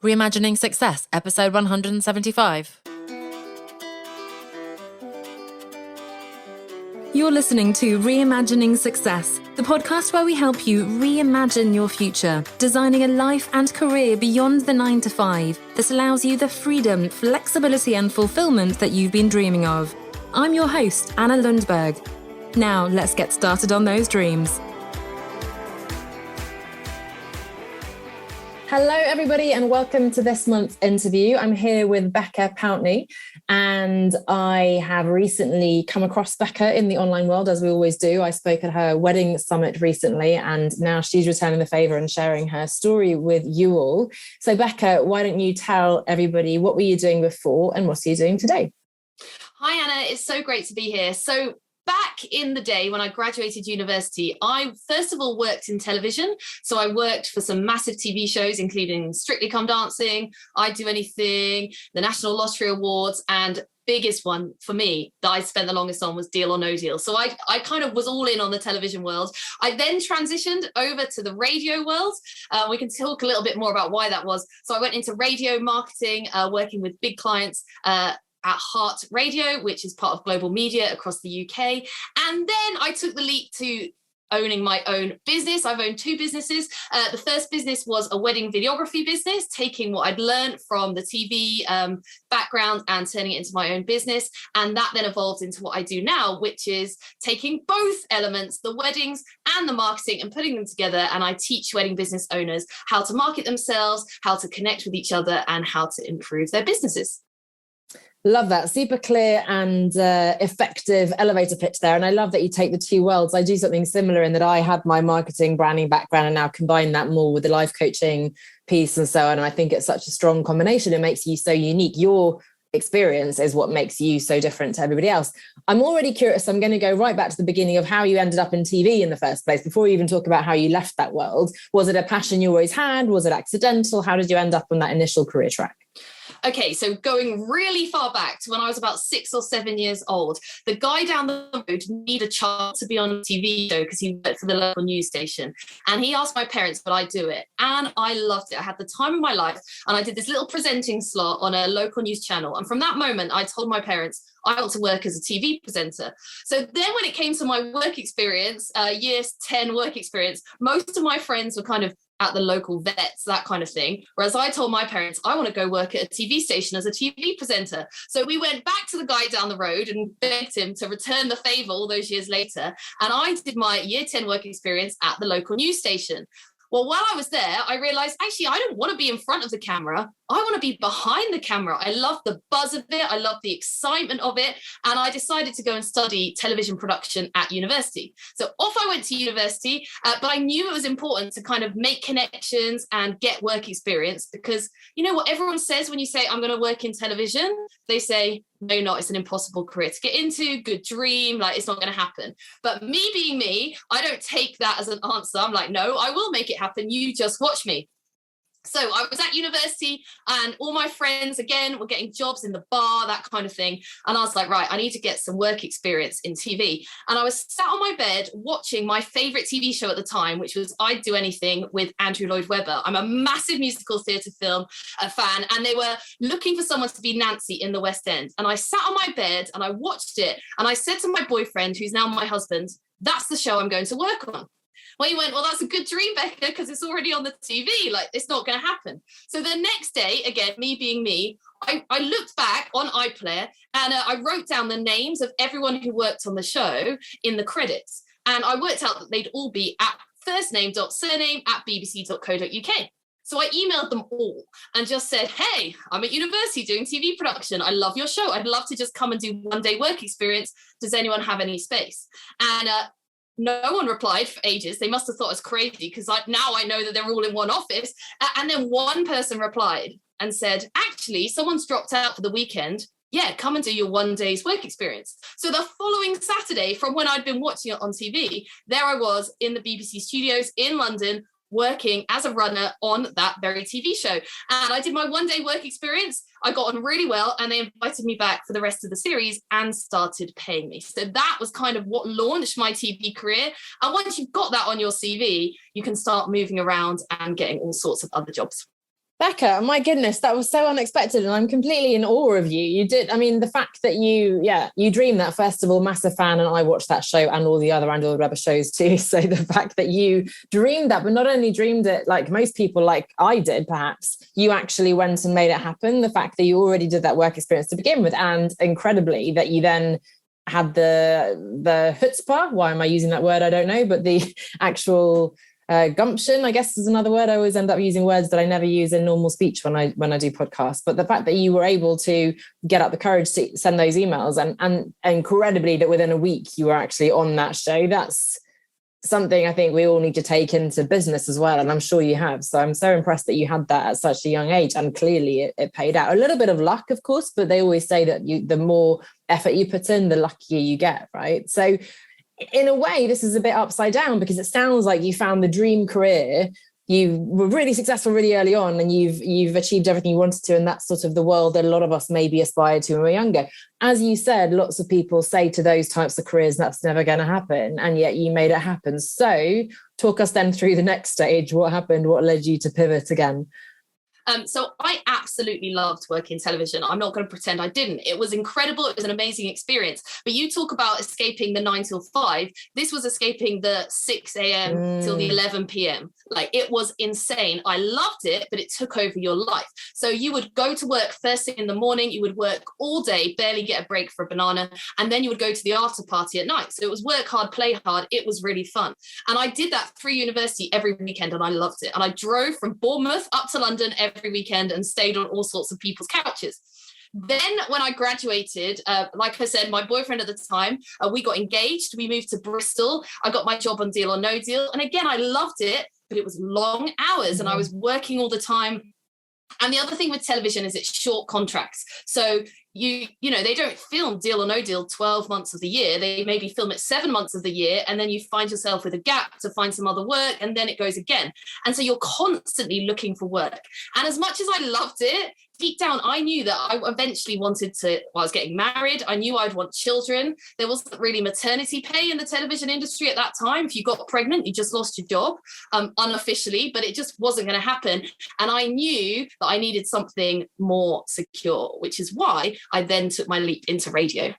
Reimagining Success, episode 175. You're listening to Reimagining Success, the podcast where we help you reimagine your future, designing a life and career beyond the 9 to 5 that allows you the freedom, flexibility and fulfillment that you've been dreaming of. I'm your host, Anna Lundberg. Now, let's get started on those dreams. Hello, everybody, and welcome to this month's interview. I'm here with Becca Pountney, and I have recently come across Becca in the online world, as we always do. I spoke at her wedding summit recently, and now she's returning the favour and sharing her story with you all. So, Becca, why don't you tell everybody what were you doing before and what are you doing today? Hi, Anna. It's so great to be here. So back in the day when I graduated university, I first of all worked in television. So I worked for some massive TV shows, including Strictly Come Dancing, I'd Do Anything, the National Lottery Awards, and biggest one for me that I spent the longest on was Deal or No Deal. So I kind of was all in on the television world. I then transitioned over to the radio world. We can talk a little bit more about why that was. So I went into radio marketing, working with big clients, at Heart Radio, which is part of global media across the UK. And then I took the leap to owning my own business. I've owned two businesses. The first business was a wedding videography business, taking what I'd learned from the TV background and turning it into my own business. And that then evolved into what I do now, which is taking both elements, the weddings and the marketing, and putting them together. And I teach wedding business owners how to market themselves, how to connect with each other, and how to improve their businesses. Love that. Super clear and effective elevator pitch there. And I love that you take the two worlds. I do something similar in that I had my marketing branding background and now combine that more with the life coaching piece and so on. And I think it's such a strong combination. It makes you so unique. Your experience is what makes you so different to everybody else. I'm already curious. I'm going to go right back to the beginning of how you ended up in TV in the first place, before we even talk about how you left that world. Was it a passion you always had? Was it accidental? How did you end up on that initial career track? Okay, so going really far back to when I was about 6 or 7 years old, the guy down the road needed a child to be on a TV show because he worked for the local news station. And he asked my parents, would I do it? And I loved it. I had the time of my life. And I did this little presenting slot on a local news channel. And from that moment, I told my parents, I want to work as a TV presenter. So then when it came to my work experience, year 10 work experience, most of my friends were kind of at the local vets, that kind of thing. Whereas I told my parents, I want to go work at a TV station as a TV presenter. So we went back to the guy down the road and begged him to return the favor all those years later. And I did my year 10 work experience at the local news station. Well, while I was there, I realized, actually, I don't want to be in front of the camera. I want to be behind the camera. I love the buzz of it. I love the excitement of it. And I decided to go and study television production at university. So off I went to university, but I knew it was important to kind of make connections and get work experience, because you know what everyone says when you say, I'm going to work in television? They say, no, not. It's an impossible career to get into. Good dream. Like, it's not going to happen. But me being me, I don't take that as an answer. I'm like, no, I will make it happen. You just watch me. So I was at university and all my friends, again, were getting jobs in the bar, that kind of thing. And I was like, right, I need to get some work experience in TV. And I was sat on my bed watching my favorite TV show at the time, which was I'd Do Anything with Andrew Lloyd Webber. I'm a massive musical theatre film fan. And they were looking for someone to be Nancy in the West End. And I sat on my bed and I watched it. And I said to my boyfriend, who's now my husband, that's the show I'm going to work on. Well, he went, well, that's a good dream, Becca, because it's already on the TV. Like, it's not going to happen. So the next day, again, me being me, I looked back on iPlayer and I wrote down the names of everyone who worked on the show in the credits. And I worked out that they'd all be at firstname.surname@bbc.co.uk. So I emailed them all and just said, hey, I'm at university doing TV production. I love your show. I'd love to just come and do one day work experience. Does anyone have any space? And no one replied for ages. They must have thought I was crazy, because now I know that they're all in one office. And then one person replied and said, actually, someone's dropped out for the weekend. Yeah, come and do your one day's work experience. So the following Saturday, from when I'd been watching it on TV, there I was in the BBC studios in London, working as a runner on that very TV show. And I did my one day work experience. I got on really well and they invited me back for the rest of the series and started paying me. So that was kind of what launched my TV career. And once you've got that on your CV, you can start moving around and getting all sorts of other jobs. Becca, my goodness, that was so unexpected. And I'm completely in awe of you. You did, I mean, the fact that you dreamed that, first of all, massive fan. And I watched that show and all the other Andor Rubber shows too. So the fact that you dreamed that, but not only dreamed it like most people, like I did, perhaps, you actually went and made it happen. The fact that you already did that work experience to begin with, and incredibly that you then had the chutzpah. Why am I using that word? I don't know, but the actual gumption, I guess, is another word. I always end up using words that I never use in normal speech when I do podcasts. But the fact that you were able to get up the courage to send those emails, and incredibly that within a week you were actually on that show, that's something I think we all need to take into business as well. And I'm sure you have. So I'm so impressed that you had that at such a young age. And clearly it paid out. A little bit of luck, of course, but they always say that the more effort you put in, the luckier you get, right? So in a way, this is a bit upside down, because it sounds like you found the dream career. You were really successful really early on, and you've achieved everything you wanted to. And that's sort of the world that a lot of us maybe aspired to when we were younger. As you said, lots of people say to those types of careers, that's never going to happen. And yet you made it happen. So talk us then through the next stage. What happened? What led you to pivot again? So I absolutely loved working television. I'm not going to pretend I didn't. It was incredible. It was an amazing experience. But you talk about escaping the 9 till 5. This was escaping the 6 a.m. till the 11 p.m. Like, it was insane. I loved it, but it took over your life. So you would go to work first thing in the morning. You would work all day, barely get a break for a banana. And then you would go to the after party at night. So it was work hard, play hard. It was really fun. And I did that through university every weekend, and I loved it. And I drove from Bournemouth up to London every weekend and stayed on all sorts of people's couches. Then when I graduated, like I said, my boyfriend at the time, we got engaged. We moved to Bristol. I got my job on Deal or No Deal. And again, I loved it, but it was long hours and I was working all the time. And the other thing with television is it's short contracts. So you know, they don't film Deal or No Deal 12 months of the year. They maybe film it 7 months of the year, and then you find yourself with a gap to find some other work, and then it goes again. And so you're constantly looking for work. And as much as I loved it, deep down, I knew that I eventually wanted to, I was getting married. I knew I'd want children. There wasn't really maternity pay in the television industry at that time. If you got pregnant, you just lost your job, unofficially, but it just wasn't going to happen. And I knew that I needed something more secure, which is why I then took my leap into radio.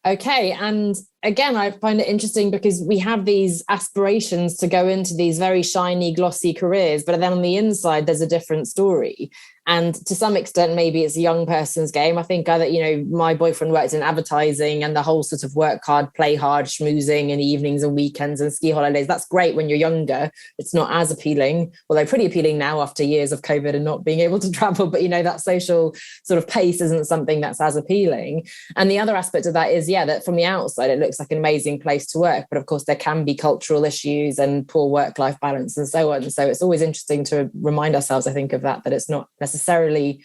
Okay. And again, I find it interesting because we have these aspirations to go into these very shiny, glossy careers, but then on the inside, there's a different story. And to some extent, maybe it's a young person's game. I think either, you know, my boyfriend worked in advertising, and the whole sort of work hard, play hard, schmoozing in the evenings and weekends and ski holidays. That's great when you're younger. It's not as appealing, although pretty appealing now after years of COVID and not being able to travel. But, you know, that social sort of pace isn't something that's as appealing. And the other aspect of that is, that from the outside, it looks like an amazing place to work. But of course, there can be cultural issues and poor work-life balance and so on. So it's always interesting to remind ourselves, I think, of that it's not necessarily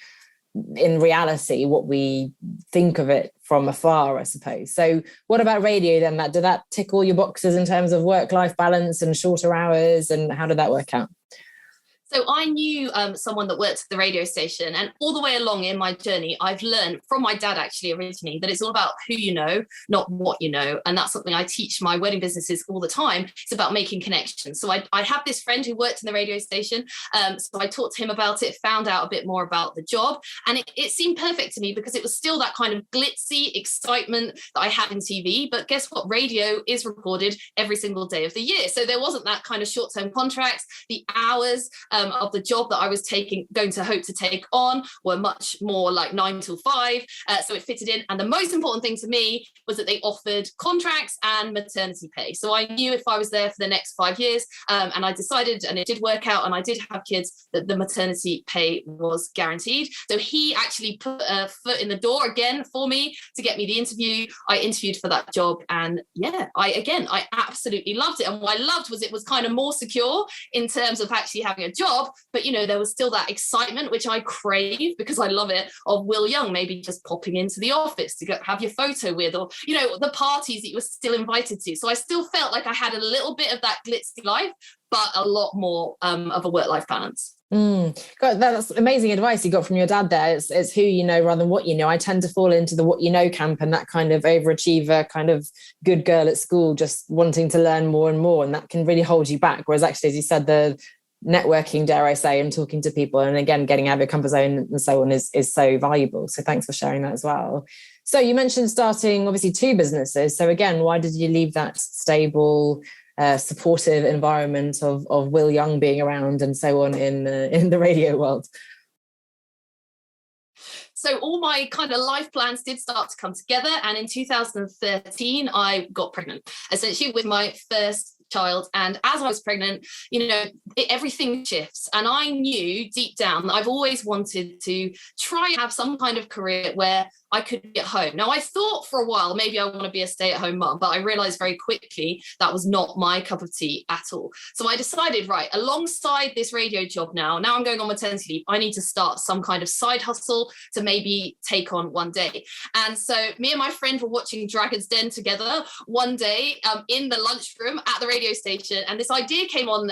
in reality what we think of it from afar, I suppose. So what about radio then? Did that tick all your boxes in terms of work-life balance and shorter hours, and how did that work out? So I knew someone that worked at the radio station, and all the way along in my journey, I've learned from my dad actually originally that it's all about who you know, not what you know. And that's something I teach my wedding businesses all the time. It's about making connections. So I have this friend who worked in the radio station. So I talked to him about it, found out a bit more about the job, and it seemed perfect to me because it was still that kind of glitzy excitement that I had in TV. But guess what? Radio is recorded every single day of the year. So there wasn't that kind of short-term contracts. The hours of the job that I was going to hope to take on were much more like 9 till 5. So it fitted in. And the most important thing to me was that they offered contracts and maternity pay. So I knew if I was there for the next 5 years, and I decided, and it did work out, and I did have kids, that the maternity pay was guaranteed. So he actually put a foot in the door again for me to get me the interview. I interviewed for that job, and I absolutely loved it. And what I loved was it was kind of more secure in terms of actually having a job. But, you know, there was still that excitement, which I crave because I love it, of Will Young maybe just popping into the office to go have your photo with, or, you know, the parties that you were still invited to. So I still felt like I had a little bit of that glitzy life, but a lot more of a work-life balance. God, that's amazing advice you got from your dad there. It's who you know rather than what you know. I tend to fall into the what you know camp, and that kind of overachiever, kind of good girl at school, just wanting to learn more and more, and that can really hold you back. Whereas actually, as you said, the networking, dare I say, and talking to people, and again, getting out of your comfort zone and so on is so valuable. So thanks for sharing that as well. So you mentioned starting obviously 2 businesses. So again, why did you leave that stable, supportive environment of Will Young being around and so on in the radio world? So all my kind of life plans did start to come together. And in 2013, I got pregnant, essentially with my first child. And as I was pregnant, everything shifts. And I knew deep down that I've always wanted to try and have some kind of career where I could be at home. Now, I thought for a while, maybe I want to be a stay-at-home mum, but I realized very quickly that was not my cup of tea at all. So I decided, right, alongside this radio job now I'm going on maternity leave, I need to start some kind of side hustle to maybe take on one day. And so me and my friend were watching Dragon's Den together one day in the lunchroom at the radio station. And this idea came on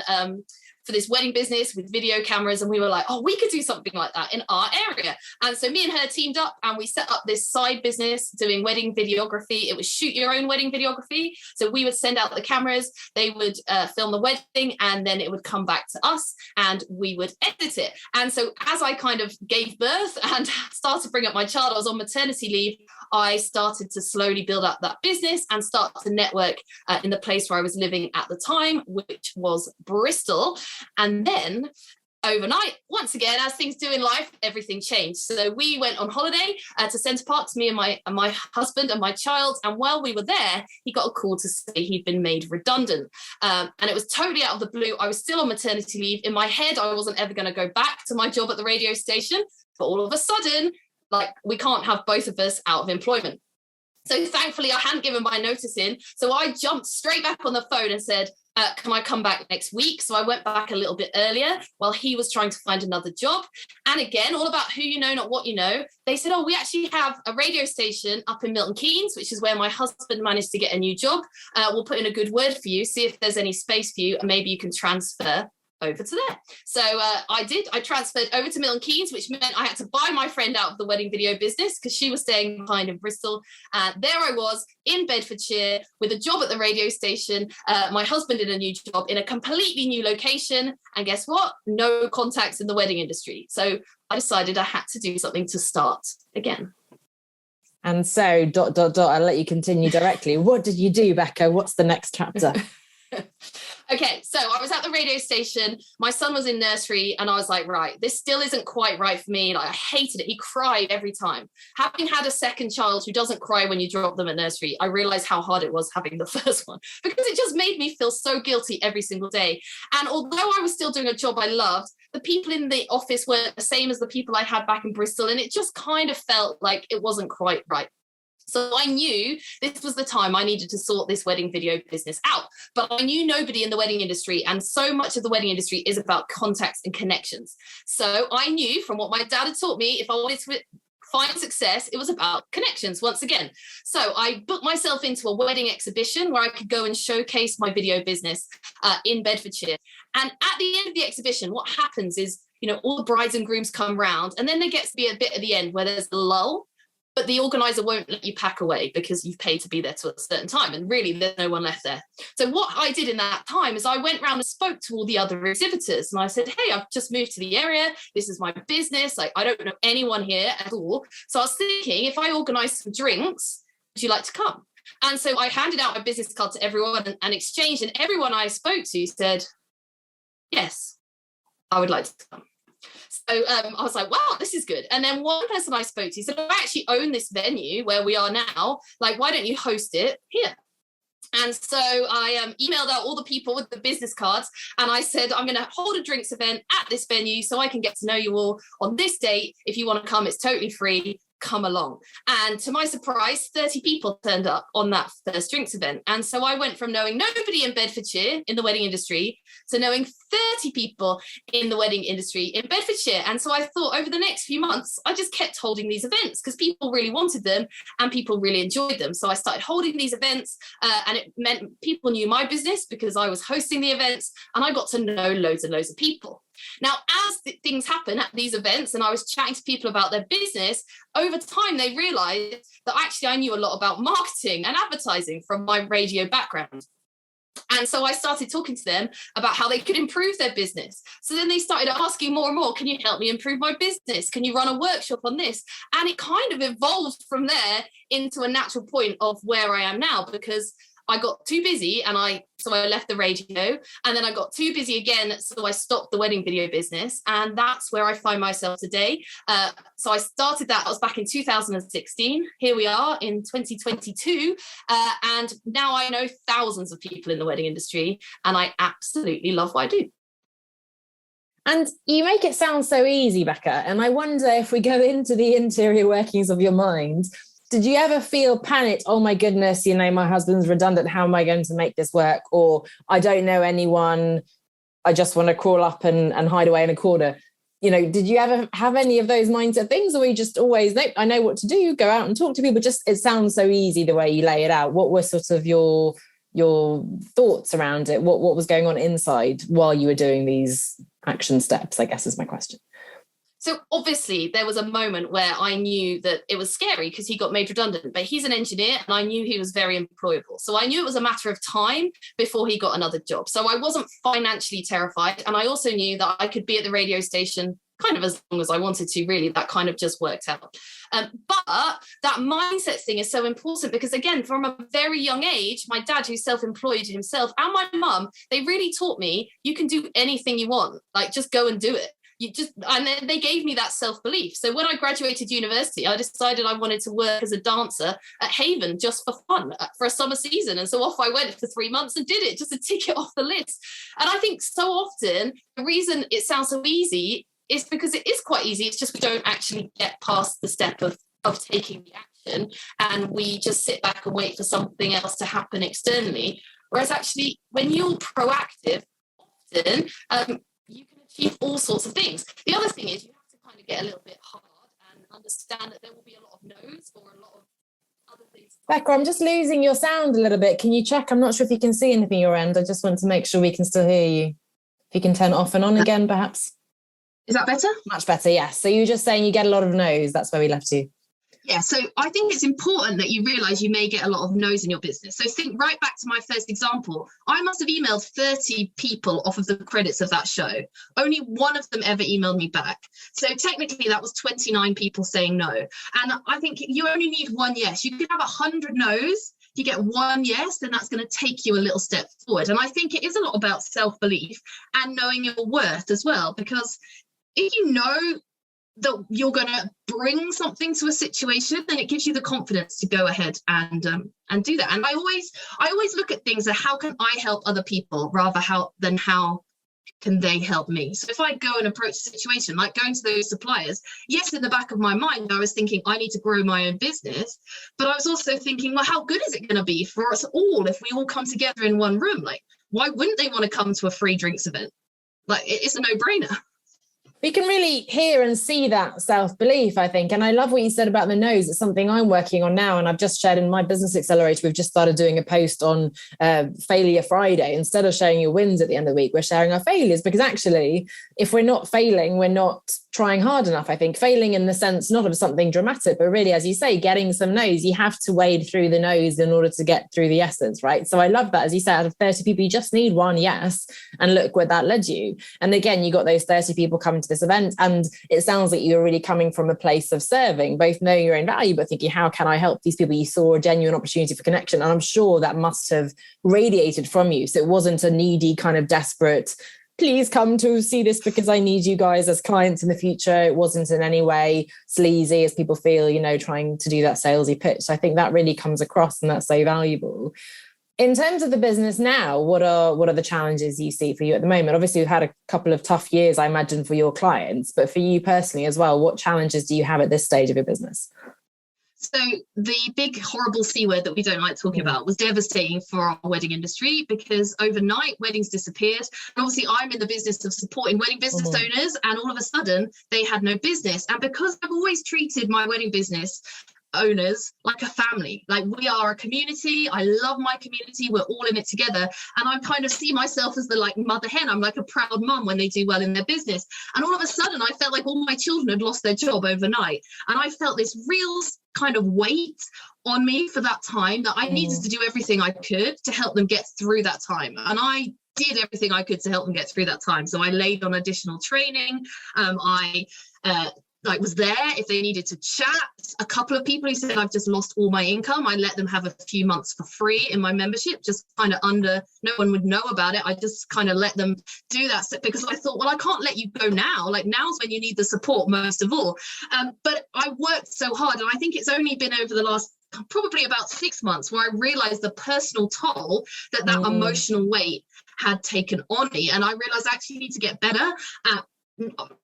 for this wedding business with video cameras. And we were like, oh, we could do something like that in our area. And so me and her teamed up and we set up this side business doing wedding videography. It was shoot your own wedding videography. So we would send out the cameras, they would film the wedding, and then it would come back to us and we would edit it. And so as I kind of gave birth and started to bring up my child, I was on maternity leave, I started to slowly build up that business and start to network in the place where I was living at the time, which was Bristol. And then overnight, once again, as things do in life, everything changed. So we went on holiday to Centre Parks, me and my husband and my child. And while we were there, he got a call to say he'd been made redundant. And it was totally out of the blue. I was still on maternity leave. In my head, I wasn't ever going to go back to my job at the radio station. But all of a sudden, we can't have both of us out of employment. So thankfully, I hadn't given my notice in. So I jumped straight back on the phone and said, can I come back next week? So I went back a little bit earlier while he was trying to find another job. And again, all about who you know, not what you know. They said, oh, we actually have a radio station up in Milton Keynes, which is where my husband managed to get a new job. We'll put in a good word for you, see if there's any space for you, and maybe you can transfer over to there. So I did. I transferred over to Milton Keynes, which meant I had to buy my friend out of the wedding video business because she was staying behind in Bristol. There I was in Bedfordshire with a job at the radio station, my husband in a new job in a completely new location. And guess what? No contacts in the wedding industry. So I decided I had to do something to start again. And so ... I'll let you continue directly. What did you do, Becca? What's the next chapter? Okay, so I was at the radio station, my son was in nursery, and I was like, right, this still isn't quite right for me. I hated it. He cried every time. Having had a second child who doesn't cry when you drop them at nursery, I realized how hard it was having the first one, because it just made me feel so guilty every single day. And although I was still doing a job I loved, the people in the office weren't the same as the people I had back in Bristol, and it just kind of felt like it wasn't quite right. So I knew this was the time I needed to sort this wedding video business out. But I knew nobody in the wedding industry, and so much of the wedding industry is about contacts and connections. So I knew from what my dad had taught me, if I wanted to find success, it was about connections once again. So I booked myself into a wedding exhibition where I could go and showcase my video business in Bedfordshire. And at the end of the exhibition, what happens is, all the brides and grooms come round, and then there gets to be a bit at the end where there's a lull. But the organizer won't let you pack away because you've paid to be there to a certain time. And really, there's no one left there. So what I did in that time is I went around and spoke to all the other exhibitors. And I said, hey, I've just moved to the area. This is my business. I don't know anyone here at all. So I was thinking, if I organize some drinks, would you like to come? And so I handed out my business card to everyone and exchanged. And everyone I spoke to said, yes, I would like to come. So I was like, wow, this is good. And then one person I spoke to said, I actually own this venue where we are now. Why don't you host it here? And so I emailed out all the people with the business cards, and I said, I'm going to hold a drinks event at this venue so I can get to know you all on this date. If you want to come, it's totally free. Come along. And to my surprise, 30 people turned up on that first drinks event. And so I went from knowing nobody in Bedfordshire in the wedding industry to knowing 30 people in the wedding industry in Bedfordshire. And so I thought over the next few months, I just kept holding these events because people really wanted them and people really enjoyed them. So I started holding these events and it meant people knew my business because I was hosting the events, and I got to know loads and loads of people. Now, as things happen at these events and I was chatting to people about their business, over time they realized that actually I knew a lot about marketing and advertising from my radio background. And so I started talking to them about how they could improve their business. So then they started asking more and more, can you help me improve my business? Can you run a workshop on this? And it kind of evolved from there into a natural point of where I am now, because I got too busy so I left the radio, and then I got too busy again. So I stopped the wedding video business, and that's where I find myself today. So I started that was back in 2016. Here we are in 2022. And now I know thousands of people in the wedding industry, and I absolutely love what I do. And you make it sound so easy, Becca. And I wonder if we go into the interior workings of your mind, did you ever feel panicked? Oh my goodness, my husband's redundant. How am I going to make this work? Or I don't know anyone. I just want to crawl up and hide away in a corner. Did you ever have any of those mindset things? Or were you just always, nope, I know what to do, go out and talk to people? Just, it sounds so easy the way you lay it out. What were sort of your thoughts around it? What was going on inside while you were doing these action steps, I guess is my question. So obviously there was a moment where I knew that it was scary because he got made redundant, but he's an engineer and I knew he was very employable. So I knew it was a matter of time before he got another job. So I wasn't financially terrified. And I also knew that I could be at the radio station kind of as long as I wanted to, really. That kind of just worked out. But that mindset thing is so important because, again, from a very young age, my dad, who's self-employed himself, and my mum, they really taught me you can do anything you want. Like, just go and do it. And they gave me that self-belief. So when I graduated university, I decided I wanted to work as a dancer at Haven just for fun, for a summer season. And so off I went for 3 months and did it, just to tick it off the list. And I think so often the reason it sounds so easy is because it is quite easy. It's just we don't actually get past the step of taking the action, and we just sit back and wait for something else to happen externally. Whereas actually, when you're proactive, often you can achieve all sorts of things. The other thing is you have to kind of get a little bit hard and understand that there will be a lot of no's or a lot of other things. Becca, I'm just losing your sound a little bit. Can you check? I'm not sure if you can see anything your end. I just want to make sure we can still hear you. If you can turn it off and on again, perhaps. Is that better? Much better, yes. So you were just saying you get a lot of no's. That's where we left you. Yeah, so I think it's important that you realise you may get a lot of no's in your business. So think right back to my first example. I must have emailed 30 people off of the credits of that show. Only one of them ever emailed me back. So technically that was 29 people saying no. And I think you only need one yes. You could have 100 no's. If you get one yes, then that's going to take you a little step forward. And I think it is a lot about self-belief and knowing your worth as well, because if you know that you're going to bring something to a situation, then it gives you the confidence to go ahead and do that. And I always look at things as how can I help other people rather than how can they help me. So if I go and approach a situation like going to those suppliers, yes, in the back of my mind, I was thinking I need to grow my own business, but I was also thinking, well, how good is it going to be for us all if we all come together in one room? Like, why wouldn't they want to come to a free drinks event? Like, it's a no-brainer. We can really hear and see that self-belief, I think. And I love what you said about the no's. It's something I'm working on now. And I've just shared in my business accelerator, we've just started doing a post on Failure Friday. Instead of sharing your wins at the end of the week, we're sharing our failures, because actually, if we're not failing, we're not trying hard enough. I think failing in the sense, not of something dramatic, but really, as you say, getting some no's. You have to wade through the no's in order to get through the yeses, right? So I love that. As you say, out of 30 people, you just need one yes. And look where that led you. And again, you got those 30 people coming to this event, and it sounds like you're really coming from a place of serving, both knowing your own value, but thinking, how can I help these people? You saw a genuine opportunity for connection, and I'm sure that must have radiated from you. So it wasn't a needy kind of desperate, please come to see this because I need you guys as clients in the future. It wasn't in any way sleazy, as people feel, trying to do that salesy pitch. So I think that really comes across, and that's so valuable. In terms of the business now, what are the challenges you see for you at the moment? Obviously, we've had a couple of tough years, I imagine, for your clients, but for you personally as well, what challenges do you have at this stage of your business? So the big horrible C word that we don't like talking about was devastating for our wedding industry, because overnight weddings disappeared. And obviously I'm in the business of supporting wedding business owners, and all of a sudden they had no business. And because I've always treated my wedding business owners like a family, like we are a community. I love my community. We're all in it together. And I kind of see myself as the mother hen. I'm like a proud mum when they do well in their business. And all of a sudden I felt like all my children had lost their job overnight. And I felt this real kind of weight on me for that time that I needed to do everything I could to help them get through that time. And I did everything I could to help them get through that time. So I laid on additional training. I was there if they needed to chat. A couple of people who said I've just lost all my income, I let them have a few months for free in my membership, just kind of no one would know about it. I just kind of let them do that because I thought, well, I can't let you go now. Like, now's when you need the support most of all. But I worked so hard, and I think it's only been over the last probably about 6 months where I realized the personal toll that emotional weight had taken on me. And I realized I actually need to get better at,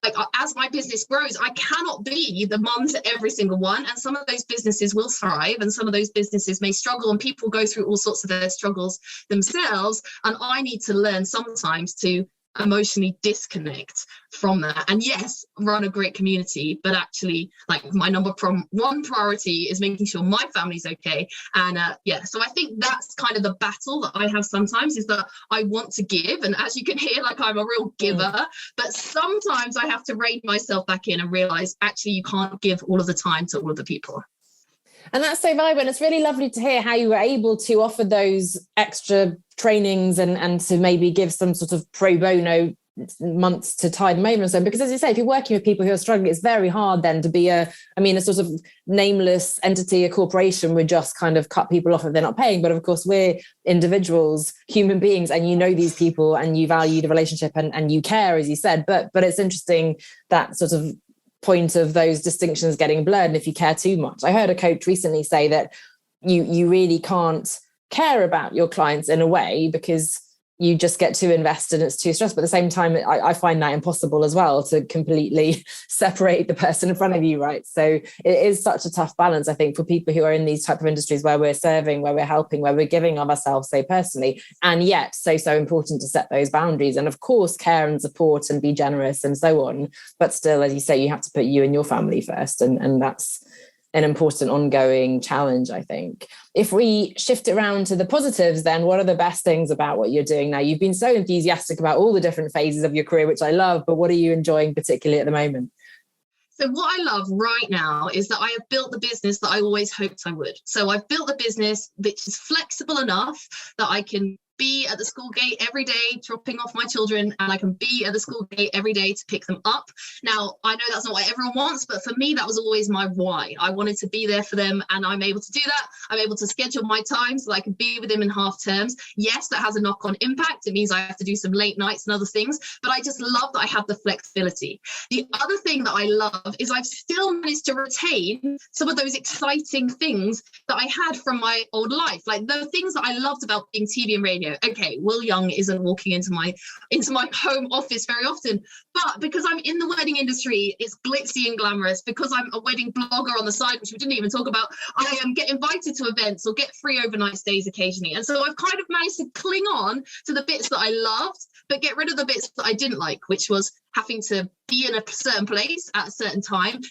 like, as my business grows, I cannot be the mum to every single one. And some of those businesses will thrive and some of those businesses may struggle, and people go through all sorts of their struggles themselves. And I need to learn sometimes to emotionally disconnect from that. And yes, run a great community, but actually, like, my number one priority is making sure my family's okay. And so I think that's kind of the battle that I have sometimes, is that I want to give, and as you can hear, like, I'm a real giver, but sometimes I have to rein myself back in and realize actually you can't give all of the time to all of the people. And that's so valuable. And it's really lovely to hear how you were able to offer those extra trainings and to maybe give some sort of pro bono months to tide them over and so on. Because as you say, if you're working with people who are struggling, it's very hard then to be a sort of nameless entity, a corporation would just kind of cut people off if they're not paying. But of course, we're individuals, human beings, and you know these people and you value the relationship and you care, as you said. But it's interesting that sort of point of those distinctions getting blurred, and if you care too much. I heard a coach recently say that you really can't care about your clients in a way because you just get too invested and it's too stressful. But at the same time, I find that impossible as well, to completely separate the person in front of you, right? So it is such a tough balance, I think, for people who are in these type of industries where we're serving, where we're helping, where we're giving of ourselves, say, personally, and yet so important to set those boundaries and, of course, care and support and be generous and so on. But still, as you say, you have to put you and your family first, and that's an important ongoing challenge, I think. If we shift it around to the positives, then what are the best things about what you're doing now? You've been so enthusiastic about all the different phases of your career, which I love, but what are you enjoying particularly at the moment? So what I love right now is that I have built the business that I always hoped I would. So I've built a business which is flexible enough that I can be at the school gate every day dropping off my children, and I can be at the school gate every day to pick them up. Now, I know that's not what everyone wants, but for me, that was always my why. I wanted to be there for them, and I'm able to do that. I'm able to schedule my time so that I can be with them in half terms. Yes, that has a knock-on impact. It means I have to do some late nights and other things, but I just love that I have the flexibility. The other thing that I love is I've still managed to retain some of those exciting things that I had from my old life, like the things that I loved about being TV and radio. Okay, Will Young isn't walking into my home office very often, but because I'm in the wedding industry, it's glitzy and glamorous. Because I'm a wedding blogger on the side, which we didn't even talk about, I get invited to events or get free overnight stays occasionally. And so I've kind of managed to cling on to the bits that I loved, but get rid of the bits that I didn't like, which was having to be in a certain place at a certain time,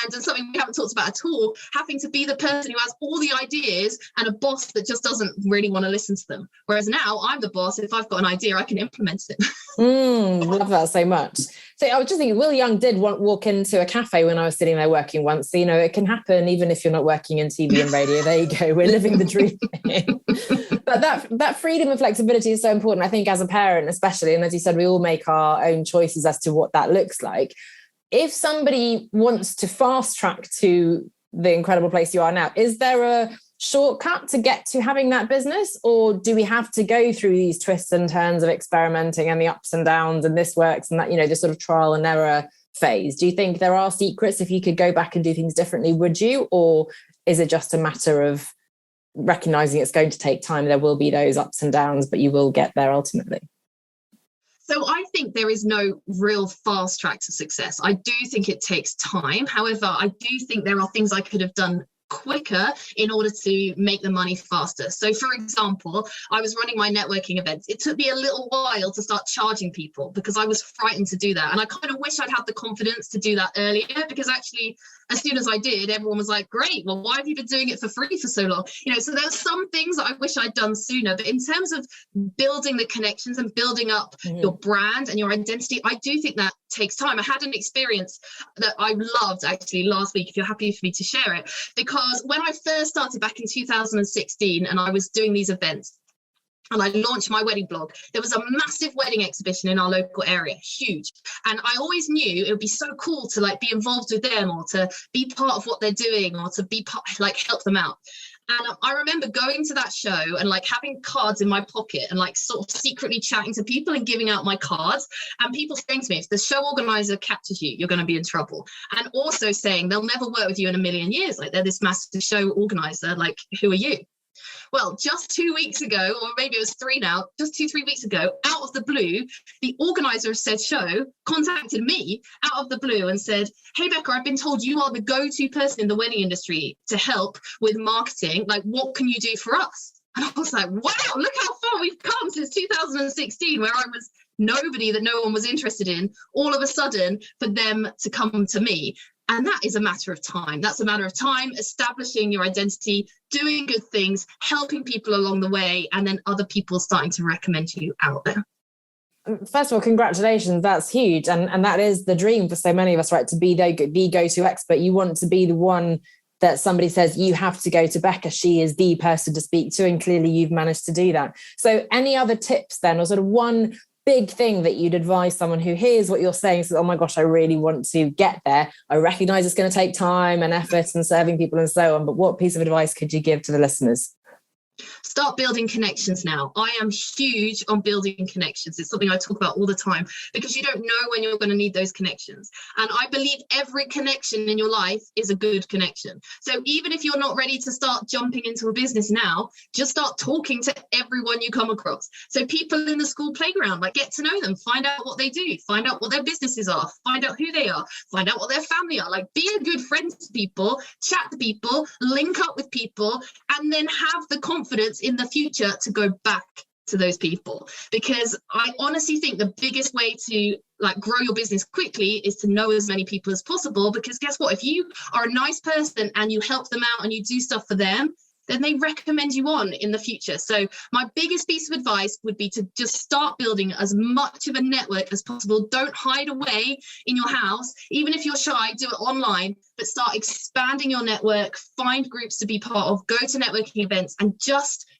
and something we haven't talked about at all, having to be the person who has all the ideas and a boss that just doesn't really want to listen to them. Whereas now I'm the boss. If I've got an idea, I can implement it. Love that so much. So I was just thinking, Will Young did walk into a cafe when I was sitting there working once. So, it can happen even if you're not working in TV and radio. There you go. We're living the dream. But that freedom and flexibility is so important, I think, as a parent, especially. And as you said, we all make our own choices as to what that looks like. If somebody wants to fast track to the incredible place you are now, is there a shortcut to get to having that business, or do we have to go through these twists and turns of experimenting and the ups and downs and this works and that, the sort of trial and error phase? Do you think there are secrets? If you could go back and do things differently, would you? Or is it just a matter of recognizing it's going to take time? There will be those ups and downs, but you will get there ultimately. So I think there is no real fast track to success. I do think it takes time. However, I do think there are things I could have done quicker in order to make the money faster. So for example, I was running my networking events. It took me a little while to start charging people because I was frightened to do that. And I kind of wish I'd had the confidence to do that earlier, because actually, as soon as I did, everyone was like, great, well, why have you been doing it for free for so long? So there's some things that I wish I'd done sooner. But in terms of building the connections and building up your brand and your identity, I do think that takes time. I had an experience that I loved actually last week, if you're happy for me to share it, because because when I first started back in 2016 and I was doing these events, and I launched my wedding blog, there was a massive wedding exhibition in our local area, huge. And I always knew it would be so cool to like be involved with them, or to be part of what they're doing, or to be part, like help them out. And I remember going to that show and like having cards in my pocket and like sort of secretly chatting to people and giving out my cards, and people saying to me, if the show organizer captures you, you're going to be in trouble. And also saying they'll never work with you in a million years. Like, they're this massive show organizer. Like, who are you? Well, just 2 weeks ago, or maybe it was 3 now, just 2-3 weeks ago, out of the blue, the organizer of said show contacted me out of the blue and said, hey, Becca, I've been told you are the go-to person in the wedding industry to help with marketing. Like, what can you do for us? And I was like, wow, look how far we've come since 2016, where I was nobody that no one was interested in, all of a sudden for them to come to me. And that is a matter of time. That's a matter of time, establishing your identity, doing good things, helping people along the way, and then other people starting to recommend you out there. First of all, congratulations. That's huge. And that is the dream for so many of us, right? To be the go-to expert. You want to be the one that somebody says, you have to go to Becca. She is the person to speak to. And clearly you've managed to do that. So any other tips then, or sort of one big thing that you'd advise someone who hears what you're saying, says, oh my gosh, I really want to get there. I recognize it's going to take time and effort and serving people and so on. But what piece of advice could you give to the listeners? Start building connections now. I am huge on building connections. It's something I talk about all the time, because you don't know when you're going to need those connections. And I believe every connection in your life is a good connection. So even if you're not ready to start jumping into a business now, just start talking to everyone you come across. So people in the school playground, like, get to know them, find out what they do, find out what their businesses are, find out who they are, find out what their family are. Like, be a good friend to people, chat to people, link up with people, and then have the confidence in the future to go back to those people. Because I honestly think the biggest way to like grow your business quickly is to know as many people as possible. Because guess what? If you are a nice person and you help them out and you do stuff for them, then they recommend you on in the future. So my biggest piece of advice would be to just start building as much of a network as possible. Don't hide away in your house. Even if you're shy, do it online, but start expanding your network, find groups to be part of, go to networking events, and just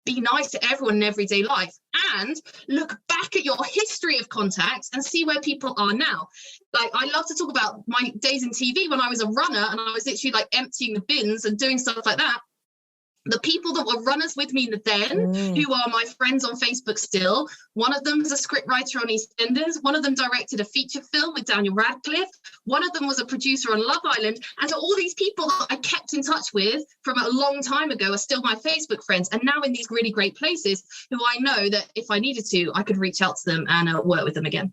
be nice to everyone in everyday life. And look back at your history of contacts and see where people are now. Like, I love to talk about my days in TV when I was a runner and I was literally like emptying the bins and doing stuff like that. The people that were runners with me then, who are my friends on Facebook still, one of them is a scriptwriter on EastEnders, one of them directed a feature film with Daniel Radcliffe, one of them was a producer on Love Island, and so all these people that I kept in touch with from a long time ago are still my Facebook friends, and now in these really great places, who I know that if I needed to, I could reach out to them and work with them again.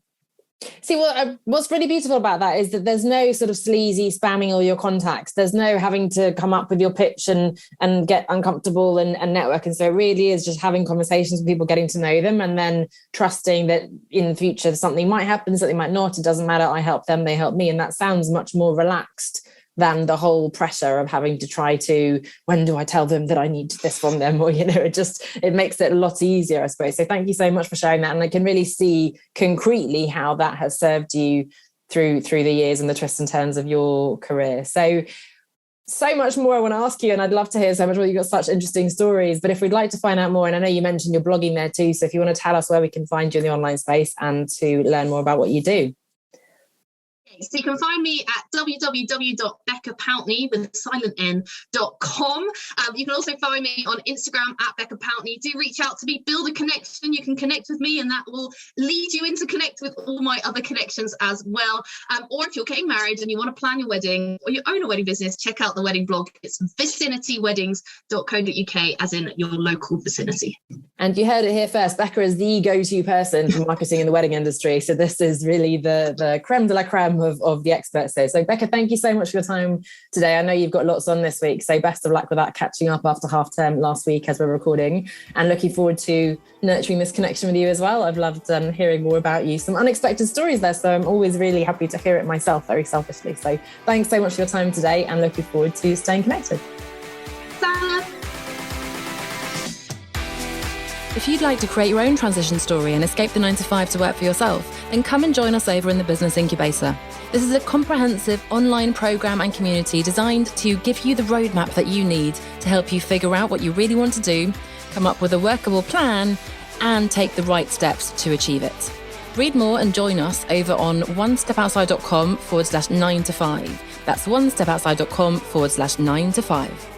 See, what's really beautiful about that is that there's no sort of sleazy spamming all your contacts. There's no having to come up with your pitch and get uncomfortable and network. And so it really is just having conversations with people, getting to know them, and then trusting that in the future something might happen, something might not. It doesn't matter. I help them, they help me. And that sounds much more relaxed than the whole pressure of having to try to, when do I tell them that I need this from them? Or, it makes it a lot easier, I suppose. So thank you so much for sharing that. And I can really see concretely how that has served you through the years and the twists and turns of your career. So much more I want to ask you, and I'd love to hear so much more. You've got such interesting stories, but if we'd like to find out more, and I know you mentioned you're blogging there too, so if you want to tell us where we can find you in the online space and to learn more about what you do. So you can find me at www.beccapountney with silent.n.com. You can also find me on Instagram at Becca Pountney. Do reach out to me, build a connection. You can connect with me and that will lead you into connect with all my other connections as well. Or if you're getting married and you want to plan your wedding or you own a wedding business, check out the wedding blog. It's vicinityweddings.co.uk, as in your local vicinity. And you heard it here first. Becca is the go-to person for marketing in the wedding industry. So this is really the creme de la creme of the experts here. So Becca, thank you so much for your time today. I know you've got lots on this week, so best of luck with that, catching up after half term last week as we're recording, and looking forward to nurturing this connection with you as well. I've loved hearing more about you. Some unexpected stories there, so I'm always really happy to hear it myself, very selfishly. So thanks so much for your time today, and looking forward to staying connected. If you'd like to create your own transition story and escape the 9 to 5 to work for yourself, then come and join us over in the Business Incubator. This is a comprehensive online program and community designed to give you the roadmap that you need to help you figure out what you really want to do, come up with a workable plan, and take the right steps to achieve it. Read more and join us over on onestepoutside.com/9 to 5. That's onestepoutside.com/9 to 5.